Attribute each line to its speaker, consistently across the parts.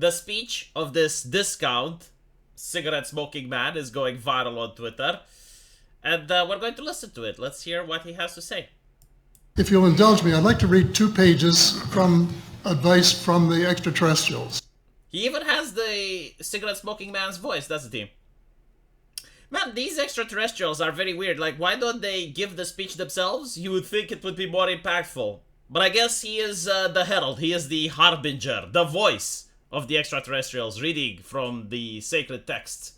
Speaker 1: the speech of this discount cigarette smoking man is going viral on Twitter, and we're going to listen to it. Let's hear what he has to say.
Speaker 2: If you'll indulge me, I'd like to read 2 pages from advice from the extraterrestrials.
Speaker 1: He even has the cigarette smoking man's voice, doesn't he? Man, these extraterrestrials are very weird. Like, why don't they give the speech themselves? You would think it would be more impactful. But I guess he is the herald. He is the harbinger, the voice of the extraterrestrials, reading from the sacred texts.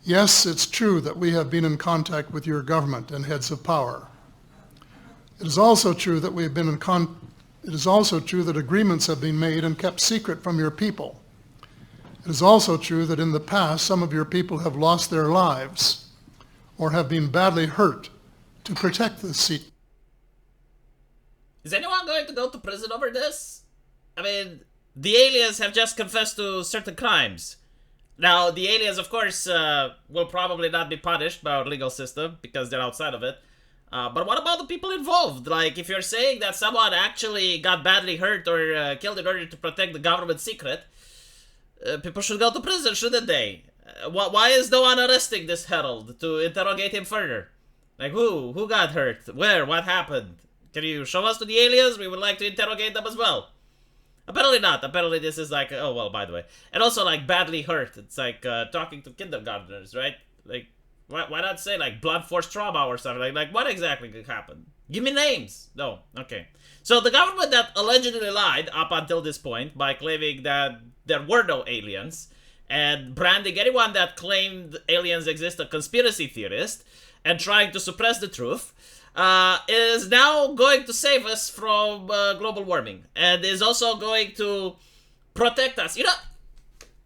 Speaker 2: Yes, it's true that we have been in contact with your government and heads of power. It is also true that we have been It is also true that agreements have been made and kept secret from your people. It is also true that in the past, some of your people have lost their lives or have been badly hurt to protect the secret.
Speaker 1: Is anyone going to go to prison over this? I mean, the aliens have just confessed to certain crimes. Now, the aliens, of course, will probably not be punished by our legal system because they're outside of it. But what about the people involved? Like, if you're saying that someone actually got badly hurt or killed in order to protect the government secret, people should go to prison, shouldn't they? Why is no one arresting this herald to interrogate him further? Like, who got hurt? Where? What happened? Can you show us to the aliens? We would like to interrogate them as well. Apparently not. Apparently this is like, oh, well, by the way. And also, like, badly hurt. It's like talking to kindergartners, right? Like, why not say, like, blunt force trauma or something? Like, what exactly could happen? Give me names. No. Okay. So the government that allegedly lied up until this point by claiming that there were no aliens and branding anyone that claimed aliens exist a conspiracy theorist and trying to suppress the truth, is now going to save us from global warming and is also going to protect us. You know,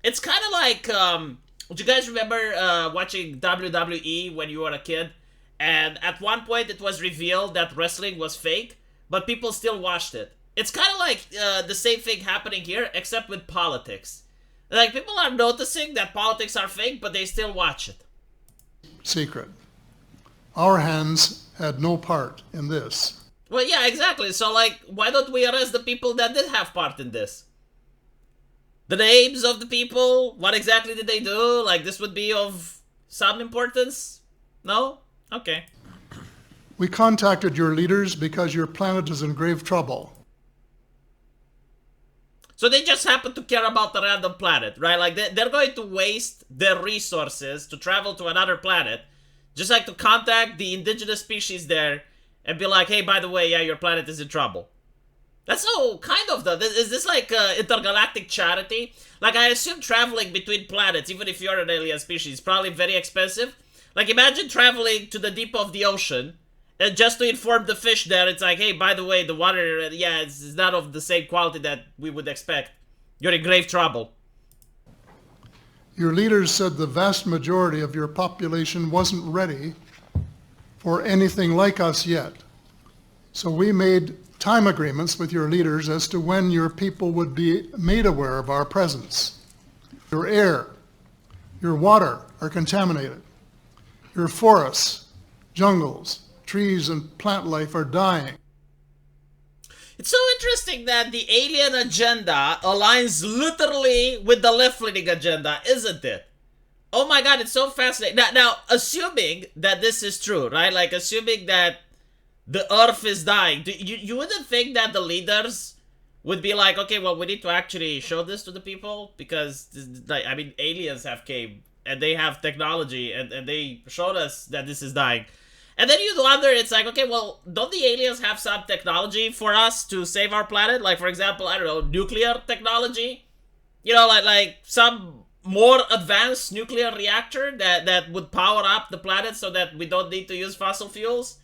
Speaker 1: it's kind of like, do you guys remember watching WWE when you were a kid? And at one point it was revealed that wrestling was fake, but people still watched it. It's kind of like the same thing happening here, except with politics. Like, people are noticing that politics are fake, but they still watch it.
Speaker 2: Secret. Our hands had no part in this.
Speaker 1: Well, yeah, exactly. So, like, why don't we arrest the people that did have part in this? The names of the people? What exactly did they do? Like, this would be of some importance? No? Okay.
Speaker 2: We contacted your leaders because your planet is in grave trouble.
Speaker 1: So they just happen to care about the random planet, right? Like, they're going to waste their resources to travel to another planet, just like to contact the indigenous species there and be like, hey, by the way, yeah, your planet is in trouble. That's so kind of is this like intergalactic charity? Like, I assume traveling between planets, even if you're an alien species, is probably very expensive. Like, imagine traveling to the deep of the ocean and just to inform the fish there, it's like, hey, by the way, the water, yeah, it's not of the same quality that we would expect. You're in grave trouble.
Speaker 2: Your leaders said the vast majority of your population wasn't ready for anything like us yet. So we made time agreements with your leaders as to when your people would be made aware of our presence. Your air, your water are contaminated. Your forests, jungles, trees and plant life are dying.
Speaker 1: It's so interesting that the alien agenda aligns literally with the left-leaning agenda, isn't it? Oh my god, it's so fascinating. Now, assuming that this is true, right? Like, assuming that the Earth is dying, you wouldn't think that the leaders would be like, okay, well, we need to actually show this to the people? Because, like, I mean, aliens have came, and they have technology, and they showed us that this is dying. And then you wonder, it's like, okay, well, don't the aliens have some technology for us to save our planet? Like, for example, I don't know, nuclear technology? You know, like some more advanced nuclear reactor that would power up the planet so that we don't need to use fossil fuels?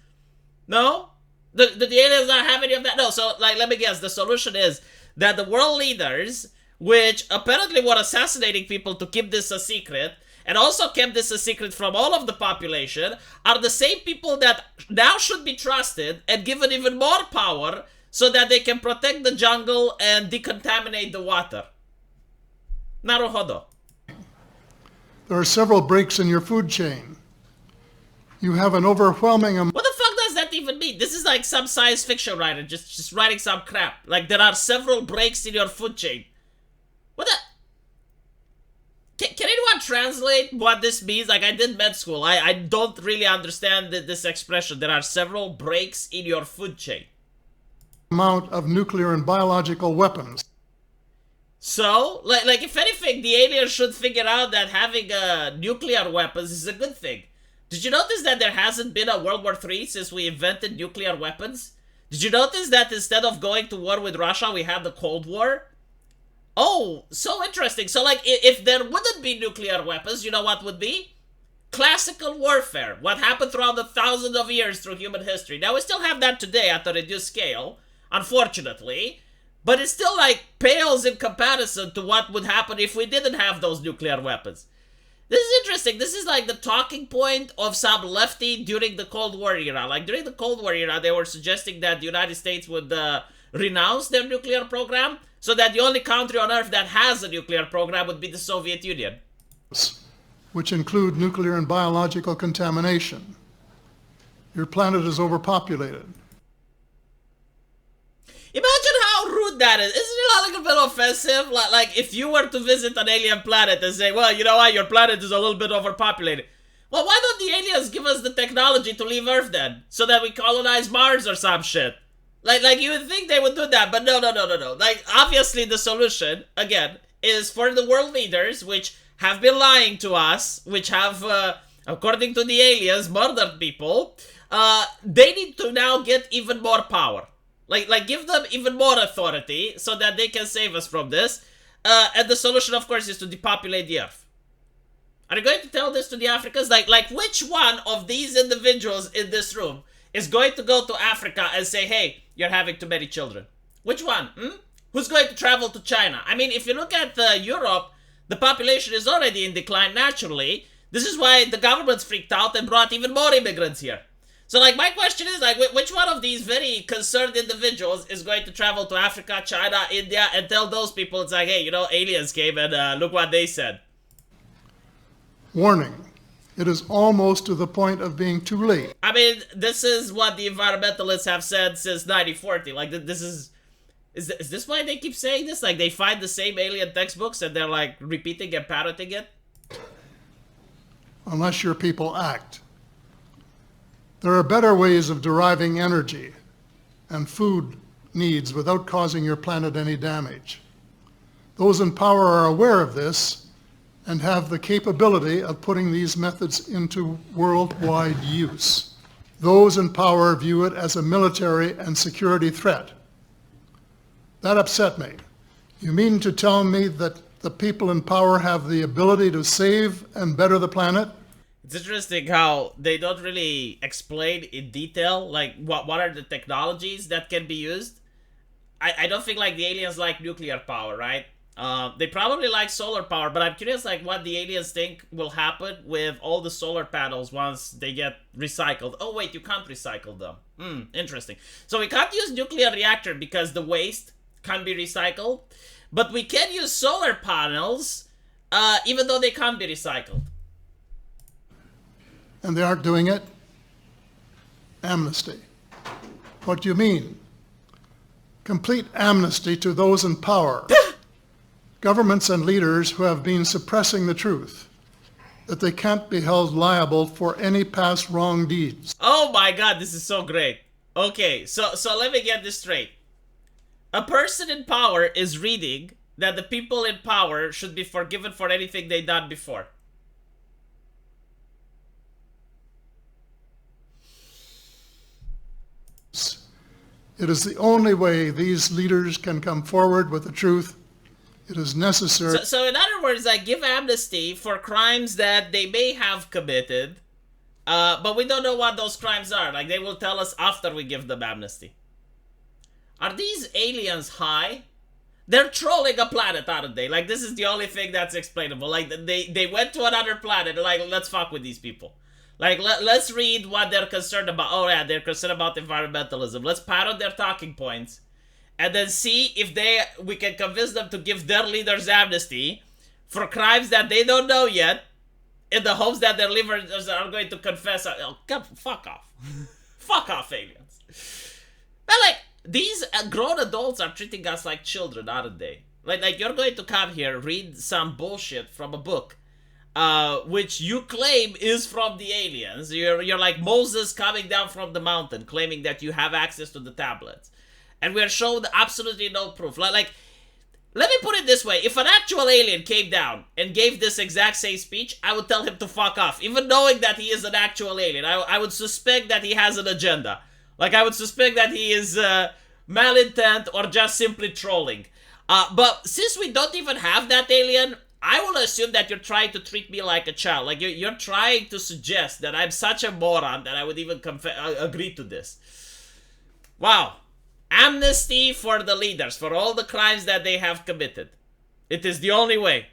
Speaker 1: No? Do the aliens not have any of that? No, so, like, let me guess, the solution is that the world leaders, which apparently were assassinating people to keep this a secret, and also kept this a secret from all of the population, are the same people that now should be trusted and given even more power so that they can protect the jungle and decontaminate the water. Naruhodo.
Speaker 2: There are several breaks in your food chain. You have an overwhelming amount.
Speaker 1: What the fuck does that even mean? This is like some science fiction writer just writing some crap. Like, there are several breaks in your food chain. What the? Can anyone translate what this means? Like, I did med school. I don't really understand this expression. There are several breaks in your food chain.
Speaker 2: Amount of nuclear and biological weapons.
Speaker 1: So, like if anything, the aliens should figure out that having nuclear weapons is a good thing. Did you notice that there hasn't been a World War III since we invented nuclear weapons? Did you notice that instead of going to war with Russia, we had the Cold War? Oh, so interesting. So, like, if there wouldn't be nuclear weapons, you know what would be? Classical warfare. What happened throughout the thousands of years through human history. Now, we still have that today at a reduced scale, unfortunately. But it still, like, pales in comparison to what would happen if we didn't have those nuclear weapons. This is interesting. This is, like, the talking point of some lefty during the Cold War era. Like, during the Cold War era, they were suggesting that the United States would renounce their nuclear program, so that the only country on Earth that has a nuclear program would be the Soviet Union.
Speaker 2: Which include nuclear and biological contamination. Your planet is overpopulated.
Speaker 1: Imagine how rude that is. Isn't it like a bit offensive? Like if you were to visit an alien planet and say, well, you know what, your planet is a little bit overpopulated. Well, why don't the aliens give us the technology to leave Earth then? So that we colonize Mars or some shit. Like you would think they would do that, but no. Like, obviously the solution, again, is for the world leaders, which have been lying to us, which have, according to the aliens, murdered people. They need to now get even more power. Like give them even more authority so that they can save us from this. And the solution, of course, is to depopulate the Earth. Are you going to tell this to the Africans? Like which one of these individuals in this room is going to go to Africa and say, hey, you're having too many children? Which one? Who's going to travel to China? I mean, if you look at Europe, the population is already in decline naturally. This is why the government's freaked out and brought even more immigrants here. So, like, my question is, like, which one of these very concerned individuals is going to travel to Africa, China, India, and tell those people, it's like, hey, you know, aliens came and look what they said.
Speaker 2: Warning. It is almost to the point of being too late.
Speaker 1: I mean, this is what the environmentalists have said since 1940. Like, this is this why they keep saying this? Like, they find the same alien textbooks and they're, like, repeating and parroting it?
Speaker 2: Unless your people act. There are better ways of deriving energy and food needs without causing your planet any damage. Those in power are aware of this and have the capability of putting these methods into worldwide use. Those in power view it as a military and security threat. That upset me. You mean to tell me that the people in power have the ability to save and better the planet?
Speaker 1: It's interesting how they don't really explain in detail, like, what are the technologies that can be used. I don't think, like, the aliens like nuclear power, right? They probably like solar power, but I'm curious, like, what the aliens think will happen with all the solar panels once they get recycled. Oh, wait, you can't recycle them. Interesting. So we can't use nuclear reactor because the waste can't be recycled, but we can use solar panels, even though they can't be recycled.
Speaker 2: And they aren't doing it? Amnesty. What do you mean? Complete amnesty to those in power. Governments and leaders who have been suppressing the truth, that they can't be held liable for any past wrong deeds.
Speaker 1: Oh my god, this is so great. Okay, so let me get this straight. A person in power is reading that the people in power should be forgiven for anything they've done before.
Speaker 2: It is the only way these leaders can come forward with the truth. It is necessary.
Speaker 1: So in other words, I give amnesty for crimes that they may have committed, but we don't know what those crimes are. Like, they will tell us after we give them amnesty. Are these aliens high? They're trolling a planet, aren't they? Like, this is the only thing that's explainable. Like, they went to another planet and, like, let's fuck with these people. Like, let's read what they're concerned about. Oh, yeah, they're concerned about environmentalism. Let's parrot their talking points. And then see if we can convince them to give their leaders amnesty for crimes that they don't know yet, in the hopes that their leaders are going to confess. Oh, fuck off. Fuck off, aliens. Well, like, these grown adults are treating us like children, aren't they? Like you're going to come here, read some bullshit from a book, which you claim is from the aliens. You're like Moses coming down from the mountain, claiming that you have access to the tablets, and we're shown absolutely no proof. Like, let me put it this way: if an actual alien came down and gave this exact same speech, I would tell him to fuck off, even knowing that he is an actual alien. I would suspect that he has an agenda. Like, I would suspect that he is malintent or just simply trolling. But since we don't even have that alien, I will assume that you're trying to treat me like a child. Like, you're trying to suggest that I'm such a moron that I would even agree to this. Wow. Amnesty for the leaders, for all the crimes that they have committed. It is the only way.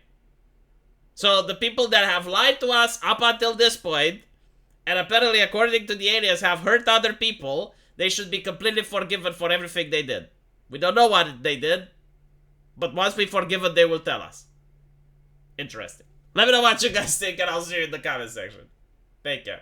Speaker 1: So the people that have lied to us up until this point, and apparently, according to the aliens, have hurt other people, they should be completely forgiven for everything they did. We don't know what they did, but once we forgive it, they will tell us. Interesting. Let me know what you guys think, and I'll see you in the comment section. Take care.